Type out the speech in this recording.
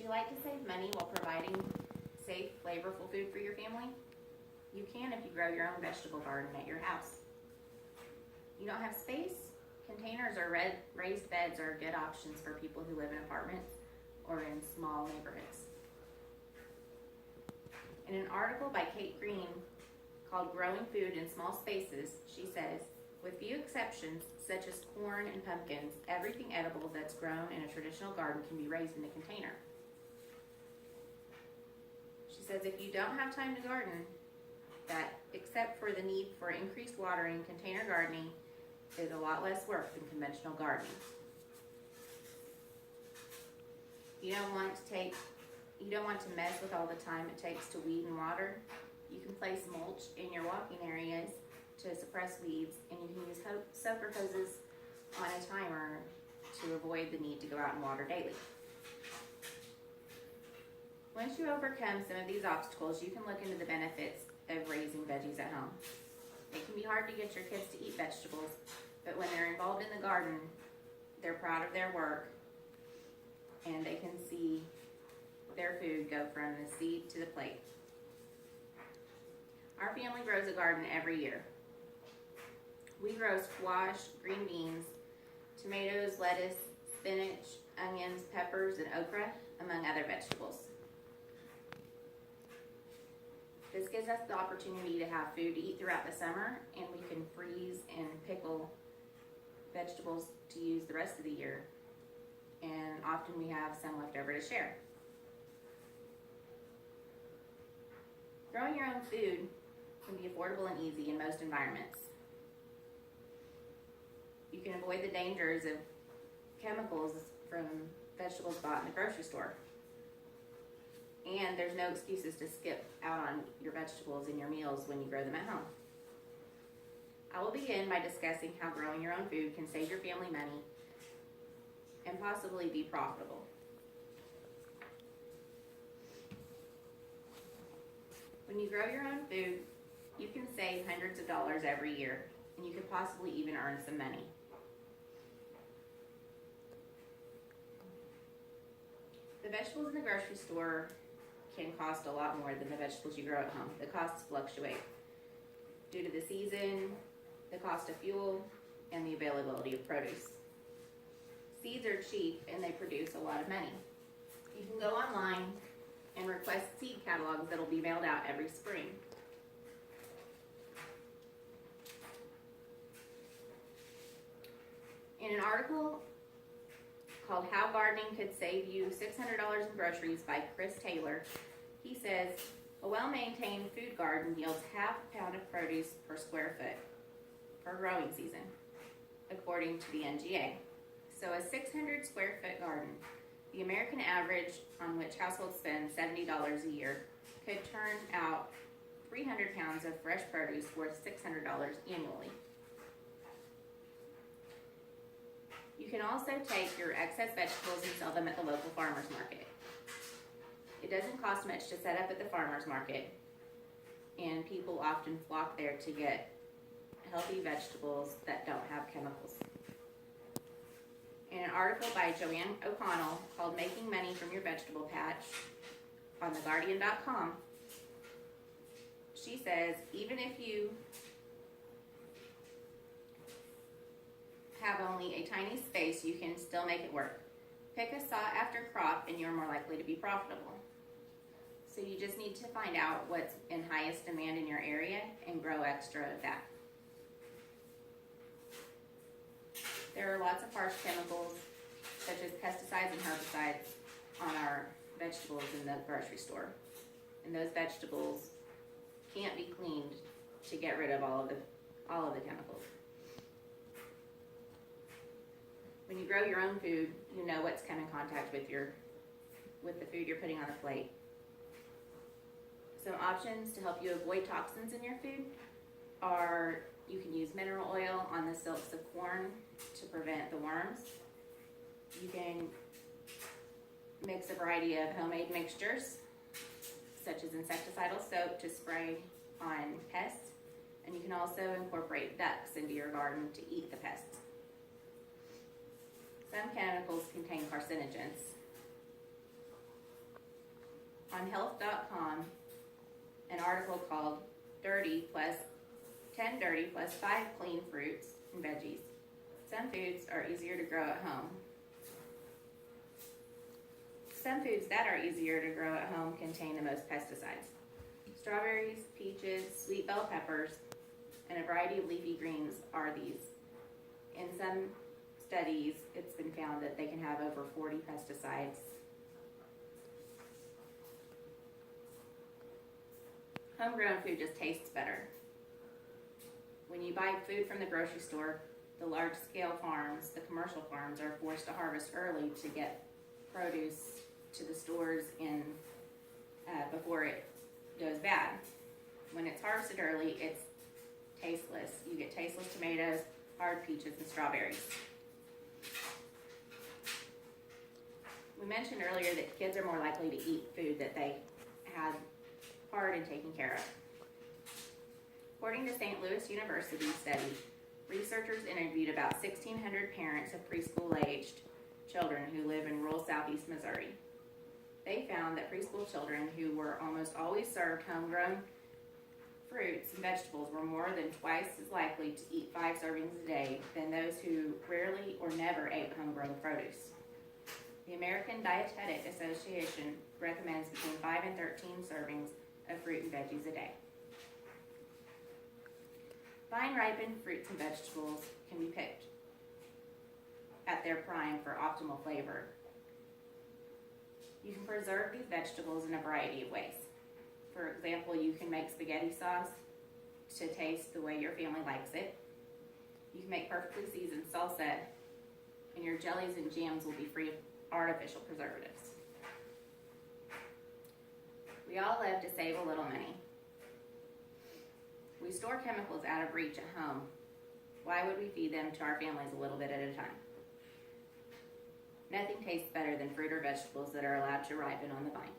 you like to save money while providing safe, flavorful food for your family? You can if you grow your own vegetable garden at your house. You don't have space? Containers or raised beds are good options for people who live in apartments or in small neighborhoods. In an article by Kate Green called Growing Food in Small Spaces, she says, with few exceptions, such as corn and pumpkins, everything edible that's grown in a traditional garden can be raised in a container. She says if you don't have time to garden, that except for the need for increased watering, container gardening is a lot less work than conventional gardening. You don't want to mess with all the time it takes to weed and water. You can place mulch in your walking areas to suppress weeds, and you can use soaker hoses on a timer to avoid the need to go out and water daily. Once you overcome some of these obstacles, you can look into the benefits of raising veggies at home. It can be hard to get your kids to eat vegetables, but when they're involved in the garden, they're proud of their work, and they can see their food go from the seed to the plate. Our family grows a garden every year. We grow squash, green beans, tomatoes, lettuce, spinach, onions, peppers, and okra, among other vegetables. This gives us the opportunity to have food to eat throughout the summer, and we can freeze and pickle vegetables to use the rest of the year. And often we have some left over to share. Growing your own food can be affordable and easy in most environments. You can avoid the dangers of chemicals from vegetables bought in the grocery store. And there's no excuses to skip out on your vegetables in your meals when you grow them at home. I will begin by discussing how growing your own food can save your family money and possibly be profitable. When you grow your own food, you can save hundreds of dollars every year, and you could possibly even earn some money. The vegetables in the grocery store can cost a lot more than the vegetables you grow at home. The costs fluctuate due to the season, the cost of fuel, and the availability of produce. Seeds are cheap and they produce a lot of money. You can go online and request seed catalogs that will be mailed out every spring. In an article called How Gardening Could Save You $600 in Groceries by Chris Taylor, he says, a well-maintained food garden yields half a pound of produce per square foot for growing season, according to the NGA. So a 600 square foot garden, the American average on which households spend $70 a year, could turn out 300 pounds of fresh produce worth $600 annually. You can also take your excess vegetables and sell them at the local farmer's market. It doesn't cost much to set up at the farmer's market, and people often flock there to get healthy vegetables that don't have chemicals. In an article by Joanne O'Connell called Making Money from Your Vegetable Patch on theguardian.com, she says, even if you have only a tiny space, you can still make it work. Pick a sought-after crop and you're more likely to be profitable. So you just need to find out what's in highest demand in your area and grow extra of that. There are lots of harsh chemicals, such as pesticides and herbicides, on our vegetables in the grocery store. And those vegetables can't be cleaned to get rid of all of the chemicals. When you grow your own food, you know what's come in contact with the food you're putting on the plate. Some options to help you avoid toxins in your food are you can use mineral oil on the silks of corn to prevent the worms. You can mix a variety of homemade mixtures, such as insecticidal soap to spray on pests, and you can also incorporate ducks into your garden to eat the pests. Some chemicals contain carcinogens. On health.com, an article called 10 dirty plus 5 clean fruits and veggies. Some foods are easier to grow at home. Some foods that are easier to grow at home contain the most pesticides. Strawberries, peaches, sweet bell peppers, and a variety of leafy greens are these. In some studies, it's been found that they can have over 40 pesticides. Homegrown food just tastes better. When you buy food from the grocery store, the large-scale farms, the commercial farms, are forced to harvest early to get produce to the stores before it goes bad. When it's harvested early, it's tasteless. You get tasteless tomatoes, hard peaches, and strawberries. We mentioned earlier that kids are more likely to eat food that they had hard in taking care of. According to St. Louis University study, researchers interviewed about 1,600 parents of preschool-aged children who live in rural southeast Missouri. They found that preschool children who were almost always served homegrown fruits and vegetables were more than twice as likely to eat 5 servings a day than those who rarely or never ate homegrown produce. The American Dietetic Association recommends between 5 and 13 servings of fruit and veggies a day. Vine ripened fruits and vegetables can be picked at their prime for optimal flavor. You can preserve these vegetables in a variety of ways. For example, you can make spaghetti sauce to taste the way your family likes it. You can make perfectly seasoned salsa, and your jellies and jams will be free of artificial preservatives. We all love to save a little money. We store chemicals out of reach at home. Why would we feed them to our families a little bit at a time? Nothing tastes better than fruit or vegetables that are allowed to ripen on the vine.